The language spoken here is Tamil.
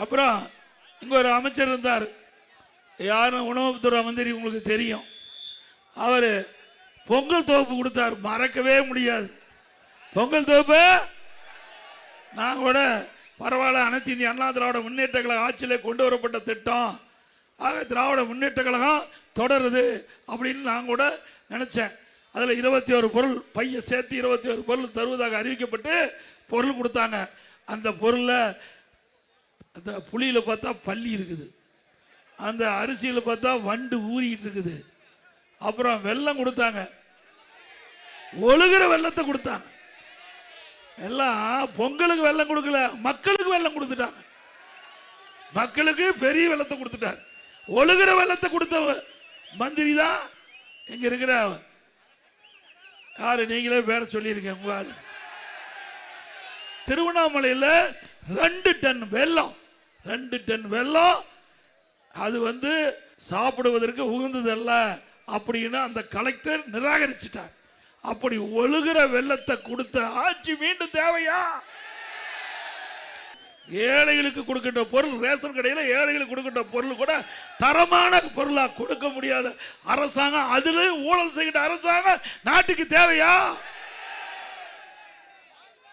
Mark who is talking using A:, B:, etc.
A: அப்புறம் இங்க ஒரு அமைச்சர் இருந்தார், யாரும் உணவுத்துறை மந்திரி, உங்களுக்கு தெரியும். அவர் பொங்கல் தொகுப்பு கொடுத்தார், மறக்கவே முடியாது. பொங்கல் தொகுப்பு நான் கூட பரவாயில்ல, அனைத்து இந்திய அண்ணா திராவிட முன்னேற்ற கழக ஆட்சியிலே கொண்டு வரப்பட்ட திட்டம், ஆக திராவிட முன்னேற்ற கழகம் தொடருது அப்படின்னு நான் கூட நினைச்சேன். அதில் 21 பொருள் பைய சேர்த்து 21 பொருள் தருவதாக அறிவிக்கப்பட்டு பொருள் கொடுத்தாங்க. அந்த பொருளில் அந்த புளியில் பார்த்தா பள்ளி இருக்குது, அந்த அரிசியில் பார்த்தா வண்டு ஊறிக்கிட்டு இருக்குது. அப்புறம் வெல்லம் கொடுத்தாங்க, ஒழுகிற வெள்ளத்தை கொடுத்தாங்க. எல்லாம் பொங்கலுக்கு வெள்ளம் கொடுக்கல, மக்களுக்கு வெள்ளம் கொடுத்துட்டாங்க. மக்களுக்கு பெரிய வெள்ளத்தை கொடுத்துட்டாங்க. ஒழுகிற வெள்ளத்தை கொடுத்த மந்திரி தான் இங்க இருக்கிற யாரு, நீங்களே பேர சொல்லியிருக்கேன். உங்களால் திருவண்ணாமலையில் 2 டன் வெல்லம், 2 டன் வெல்லம், அது சாப்பிடுவதற்கு உகந்ததல்ல அப்படின்னு அந்த கலெக்டர் நிராகரிச்சிட்டார். அப்படி ஒழுகிற வெள்ளத்தை கொடுத்த ஆட்சி மீண்டும் தேவையா? ஏழைகளுக்கு கொடுக்கின்ற பொருள், ரேஷன் கடையில் ஏழைகளுக்கு கொடுக்கின்ற பொருள் கூட தரமான பொருளா கொடுக்க முடியாத அரசாங்கம், அதிலும் ஊழல் செய்கின்ற அரசாங்கம் நாட்டுக்கு தேவையா?